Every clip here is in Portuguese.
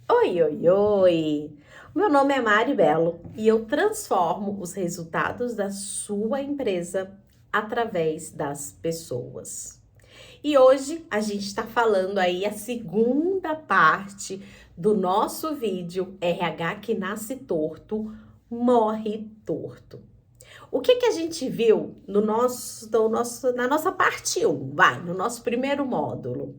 Oi, oi, oi! Meu nome é Mari Belo e eu transformo os resultados da sua empresa através das pessoas. E hoje a gente está falando aí a segunda parte do nosso vídeo RH que nasce torto, morre torto. O que a gente viu na nossa parte 1, no nosso primeiro módulo?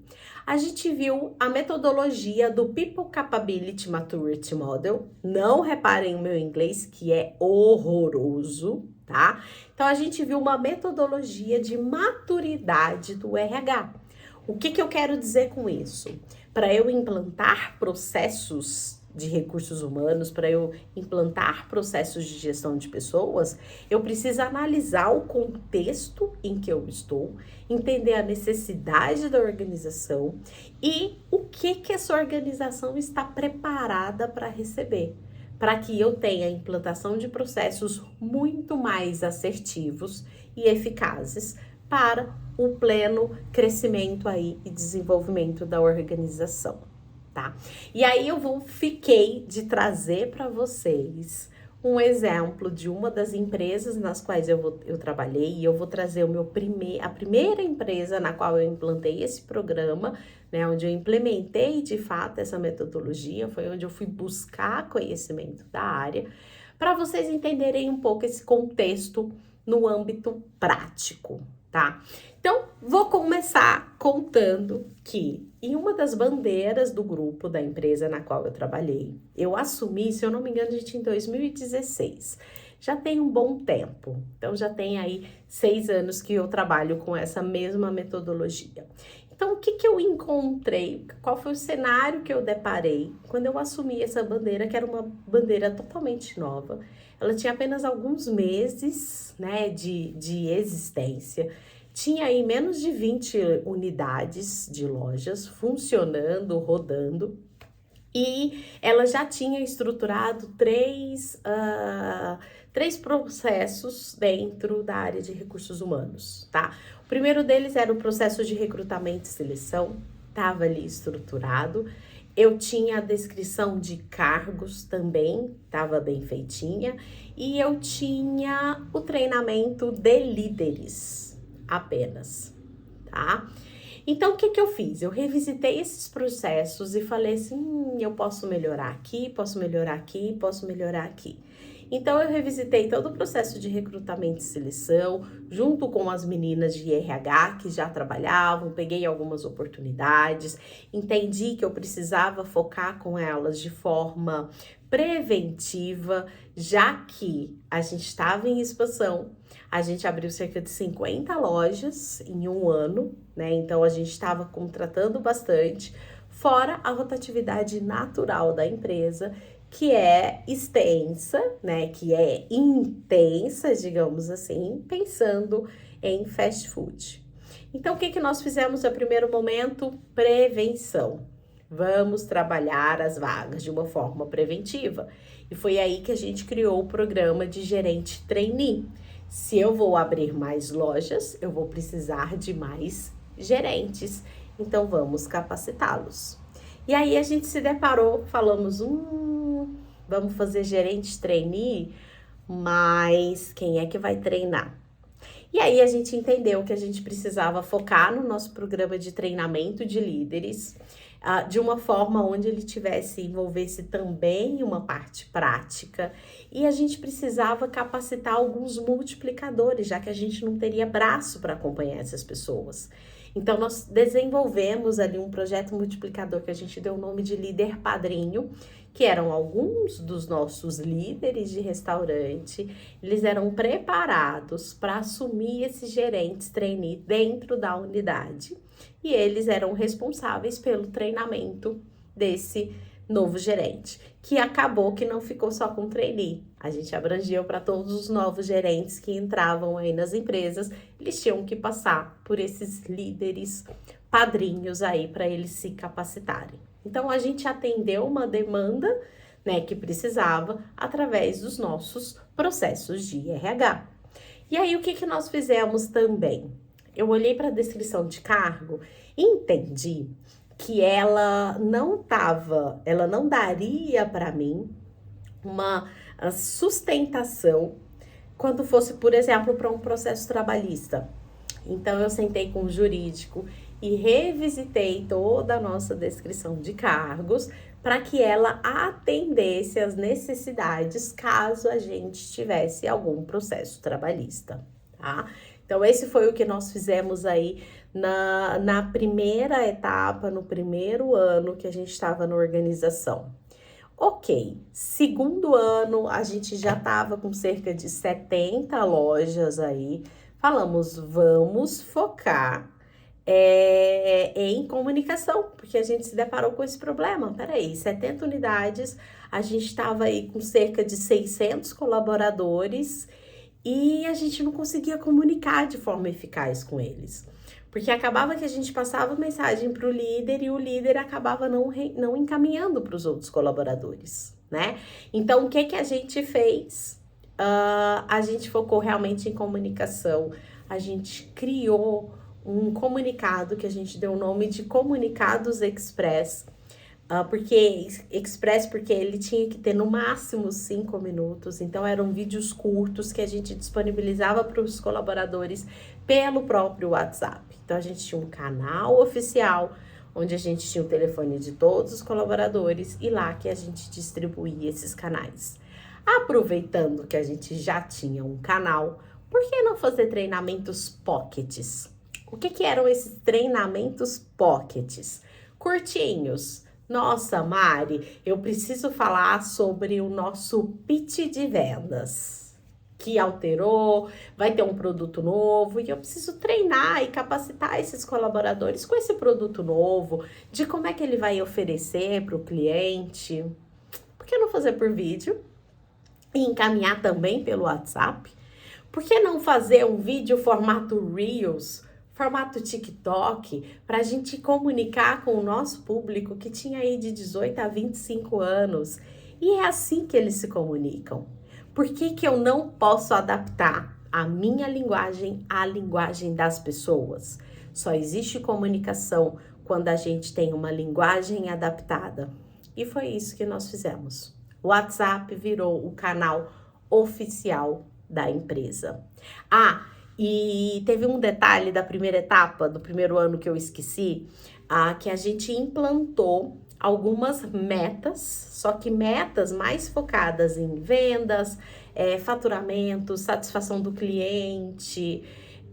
A gente viu a metodologia do People Capability Maturity Model. Não reparem o meu inglês, que é horroroso, tá? Então, a gente viu uma metodologia de maturidade do RH. O que eu quero dizer com isso? Para eu implantar processos de recursos humanos, para eu implantar processos de gestão de pessoas, eu preciso analisar o contexto em que eu estou, entender a necessidade da organização e o que essa organização está preparada para receber, para que eu tenha a implantação de processos muito mais assertivos e eficazes para o pleno crescimento aí e desenvolvimento da organização. Tá? E aí fiquei de trazer para vocês um exemplo de uma das empresas nas quais eu trabalhei, e eu vou trazer a primeira empresa na qual eu implantei esse programa, né, onde eu implementei de fato essa metodologia, foi onde eu fui buscar conhecimento da área, para vocês entenderem um pouco esse contexto no âmbito prático, tá? Então, vou começar contando que em uma das bandeiras do grupo da empresa na qual eu trabalhei, eu assumi, se eu não me engano, gente, em 2016. Já tem um bom tempo, então já tem aí 6 anos que eu trabalho com essa mesma metodologia. Então, o que eu encontrei? Qual foi o cenário que eu deparei quando eu assumi essa bandeira, que era uma bandeira totalmente nova? Ela tinha apenas alguns meses, né, de existência. Tinha aí menos de 20 unidades de lojas funcionando, rodando, e ela já tinha estruturado três processos dentro da área de recursos humanos, tá? O primeiro deles era o processo de recrutamento e seleção, estava ali estruturado. Eu tinha a descrição de cargos também, estava bem feitinha, e eu tinha o treinamento de líderes apenas, tá? Então, o que eu fiz? Eu revisitei esses processos e falei assim, eu posso melhorar aqui, posso melhorar aqui, posso melhorar aqui. Então, eu revisitei todo o processo de recrutamento e seleção, junto com as meninas de RH que já trabalhavam, peguei algumas oportunidades, entendi que eu precisava focar com elas de forma preventiva, já que a gente estava em expansão, a gente abriu cerca de 50 lojas em um ano, né? Então a gente estava contratando bastante, fora a rotatividade natural da empresa, que é extensa, né? Que é intensa, digamos assim, pensando em fast food. Então, o que nós fizemos no primeiro momento? Prevenção. Vamos trabalhar as vagas de uma forma preventiva. E foi aí que a gente criou o programa de gerente trainee. Se eu vou abrir mais lojas, eu vou precisar de mais gerentes. Então, vamos capacitá-los. E aí a gente se deparou, falamos, vamos fazer gerente trainee, mas quem é que vai treinar? E aí a gente entendeu que a gente precisava focar no nosso programa de treinamento de líderes, de uma forma onde ele envolvesse também uma parte prática, e a gente precisava capacitar alguns multiplicadores, já que a gente não teria braço para acompanhar essas pessoas. Então, nós desenvolvemos ali um projeto multiplicador que a gente deu o nome de Líder Padrinho, que eram alguns dos nossos líderes de restaurante. Eles eram preparados para assumir esses gerentes trainee dentro da unidade, e eles eram responsáveis pelo treinamento desse novo gerente, que acabou que não ficou só com trainee. A gente abrangeu para todos os novos gerentes que entravam aí nas empresas, eles tinham que passar por esses líderes padrinhos aí para eles se capacitarem. Então, a gente atendeu uma demanda, né, que precisava através dos nossos processos de RH. E aí, o que nós fizemos também? Eu olhei para a descrição de cargo e entendi que ela não daria para mim uma sustentação quando fosse, por exemplo, para um processo trabalhista. Então, eu sentei com o jurídico e revisitei toda a nossa descrição de cargos para que ela atendesse às necessidades caso a gente tivesse algum processo trabalhista, tá? Então, esse foi o que nós fizemos aí na primeira etapa, no primeiro ano que a gente estava na organização. Ok, segundo ano, a gente já estava com cerca de 70 lojas aí. Falamos, vamos focar em comunicação, porque a gente se deparou com esse problema. Peraí, 70 unidades, a gente estava aí com cerca de 600 colaboradores e a gente não conseguia comunicar de forma eficaz com eles. Porque acabava que a gente passava mensagem para o líder e o líder acabava não encaminhando para os outros colaboradores, né? Então, o que a gente fez? A gente focou realmente em comunicação. A gente criou um comunicado que a gente deu o nome de Comunicados Express. Porque ele tinha que ter no máximo 5 minutos, então eram vídeos curtos que a gente disponibilizava para os colaboradores pelo próprio WhatsApp. Então a gente tinha um canal oficial, onde a gente tinha o telefone de todos os colaboradores e lá que a gente distribuía esses canais. Aproveitando que a gente já tinha um canal, por que não fazer treinamentos pockets? O que eram esses treinamentos pockets? Curtinhos. Nossa, Mari, eu preciso falar sobre o nosso pitch de vendas, que alterou, vai ter um produto novo e eu preciso treinar e capacitar esses colaboradores com esse produto novo, de como é que ele vai oferecer para o cliente. Por que não fazer por vídeo e encaminhar também pelo WhatsApp? Por que não fazer um vídeo formato Reels, formato TikTok, para a gente comunicar com o nosso público que tinha aí de 18 a 25 anos? E é assim que eles se comunicam. Por que eu não posso adaptar a minha linguagem à linguagem das pessoas? Só existe comunicação quando a gente tem uma linguagem adaptada. E foi isso que nós fizemos. O WhatsApp virou o canal oficial da empresa. E teve um detalhe da primeira etapa, do primeiro ano que eu esqueci, que a gente implantou algumas metas, só que metas mais focadas em vendas, faturamento, satisfação do cliente.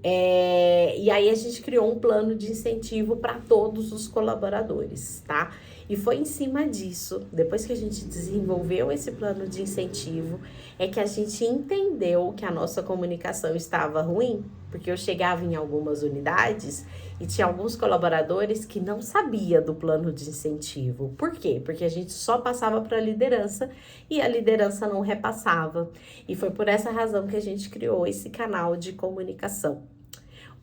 E aí a gente criou um plano de incentivo para todos os colaboradores, tá? E foi em cima disso, depois que a gente desenvolveu esse plano de incentivo, é que a gente entendeu que a nossa comunicação estava ruim, porque eu chegava em algumas unidades e tinha alguns colaboradores que não sabia do plano de incentivo. Por quê? Porque a gente só passava para a liderança e a liderança não repassava. E foi por essa razão que a gente criou esse canal de comunicação.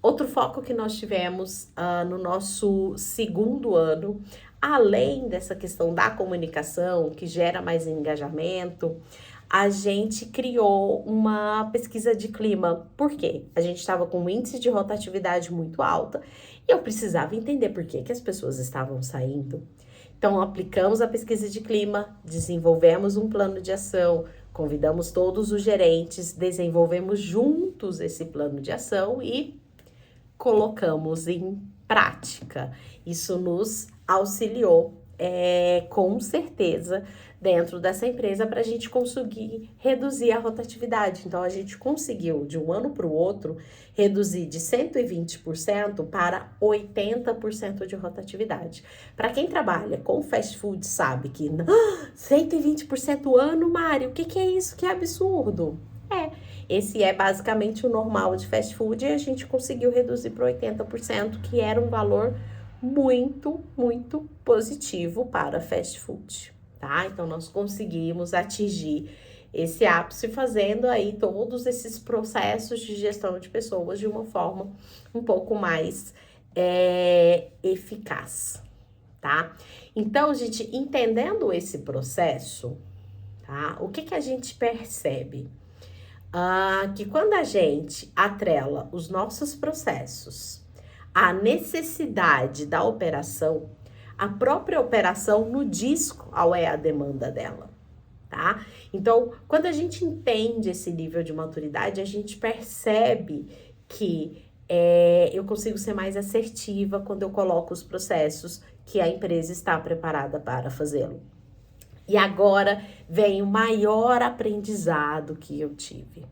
Outro foco que nós tivemos no nosso segundo ano, além dessa questão da comunicação, que gera mais engajamento, a gente criou uma pesquisa de clima. Por quê? A gente estava com um índice de rotatividade muito alta e eu precisava entender por que as pessoas estavam saindo. Então, aplicamos a pesquisa de clima, desenvolvemos um plano de ação, convidamos todos os gerentes, desenvolvemos juntos esse plano de ação e colocamos em prática. Isso nos auxiliou, com certeza, dentro dessa empresa para a gente conseguir reduzir a rotatividade. Então, a gente conseguiu, de um ano para o outro, reduzir de 120% para 80% de rotatividade. Para quem trabalha com fast food, sabe que 120% ano, Mari, o que é isso? Que absurdo! Esse é basicamente o normal de fast food e a gente conseguiu reduzir para 80%, que era um valor muito, muito positivo para fast food, tá? Então, nós conseguimos atingir esse ápice fazendo aí todos esses processos de gestão de pessoas de uma forma um pouco mais eficaz, tá? Então, gente, entendendo esse processo, tá? O que a gente percebe? Que quando a gente atrela os nossos processos à necessidade da operação, a própria operação no diz qual é a demanda dela, tá? Então, quando a gente entende esse nível de maturidade, a gente percebe que eu consigo ser mais assertiva quando eu coloco os processos que a empresa está preparada para fazê-lo. E agora vem o maior aprendizado que eu tive.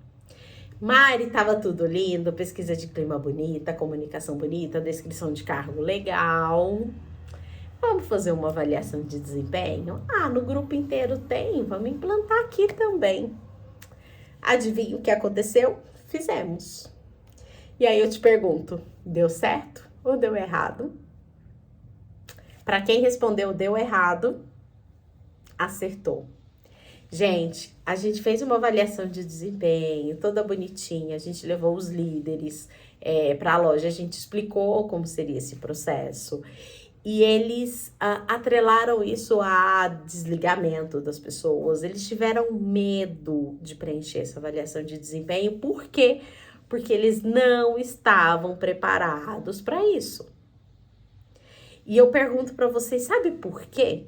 Mari, estava tudo lindo, pesquisa de clima bonita, comunicação bonita, descrição de cargo legal. Vamos fazer uma avaliação de desempenho? No grupo inteiro tem, vamos implantar aqui também. Adivinha o que aconteceu? Fizemos. E aí eu te pergunto, deu certo ou deu errado? Para quem respondeu deu errado, acertou. Gente, a gente fez uma avaliação de desempenho, toda bonitinha, a gente levou os líderes para a loja, a gente explicou como seria esse processo. E eles atrelaram isso a desligamento das pessoas, eles tiveram medo de preencher essa avaliação de desempenho, por quê? Porque eles não estavam preparados para isso. E eu pergunto para vocês, sabe por quê?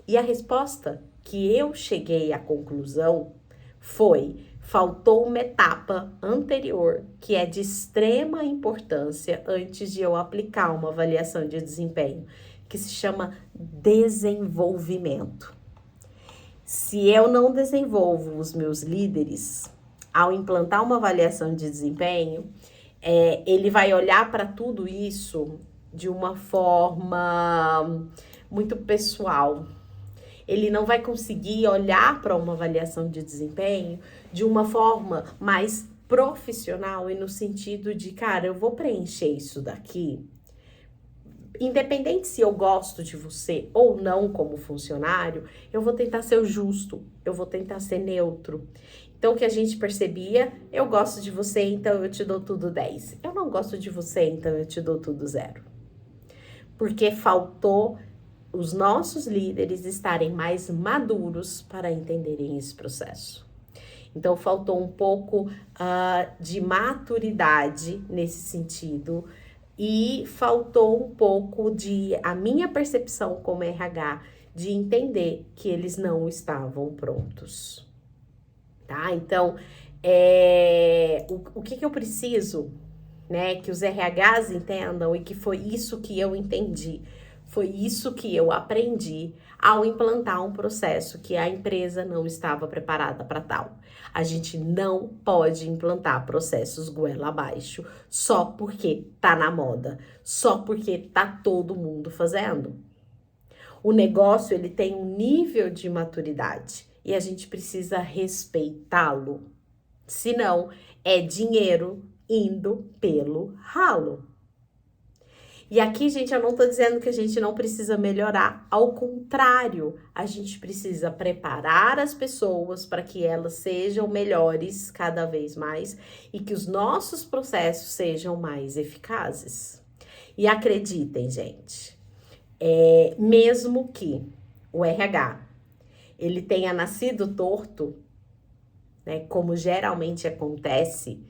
E a resposta que eu cheguei à conclusão foi: faltou uma etapa anterior que é de extrema importância antes de eu aplicar uma avaliação de desempenho, que se chama desenvolvimento. Se eu não desenvolvo os meus líderes, ao implantar uma avaliação de desempenho, ele vai olhar para tudo isso de uma forma muito pessoal. Ele não vai conseguir olhar para uma avaliação de desempenho de uma forma mais profissional e no sentido de, cara, eu vou preencher isso daqui, independente se eu gosto de você ou não como funcionário, eu vou tentar ser justo, eu vou tentar ser neutro. Então, o que a gente percebia, eu gosto de você, então eu te dou tudo 10. Eu não gosto de você, então eu te dou tudo 0. Porque faltou os nossos líderes estarem mais maduros para entenderem esse processo. Então, faltou um pouco de maturidade nesse sentido e faltou um pouco a minha percepção como RH de entender que eles não estavam prontos. Tá? Então, o que eu preciso, né, que os RHs entendam e que foi isso que eu entendi, foi isso que eu aprendi ao implantar um processo que a empresa não estava preparada para tal. A gente não pode implantar processos goela abaixo só porque tá na moda, só porque tá todo mundo fazendo. O negócio, ele tem um nível de maturidade e a gente precisa respeitá-lo. Senão, é dinheiro indo pelo ralo. E aqui, gente, eu não tô dizendo que a gente não precisa melhorar. Ao contrário, a gente precisa preparar as pessoas para que elas sejam melhores cada vez mais e que os nossos processos sejam mais eficazes. E acreditem, gente, mesmo que o RH ele tenha nascido torto, né, como geralmente acontece,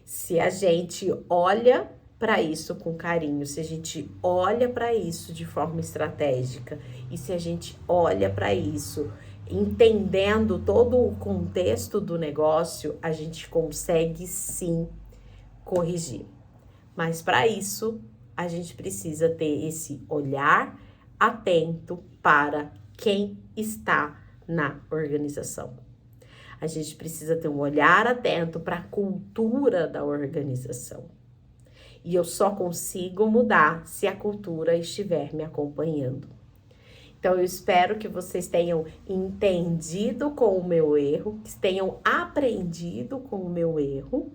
se a gente olha para isso com carinho, se a gente olha para isso de forma estratégica e se a gente olha para isso entendendo todo o contexto do negócio, a gente consegue sim corrigir. Mas para isso, a gente precisa ter esse olhar atento para quem está na organização. A gente precisa ter um olhar atento para a cultura da organização. E eu só consigo mudar se a cultura estiver me acompanhando. Então, eu espero que vocês tenham entendido com o meu erro, que tenham aprendido com o meu erro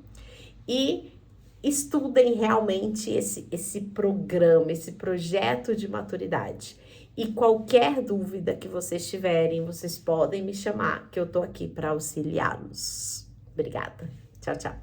e estudem realmente esse programa, esse projeto de maturidade. E qualquer dúvida que vocês tiverem, vocês podem me chamar, que eu tô aqui para auxiliá-los. Obrigada. Tchau, tchau.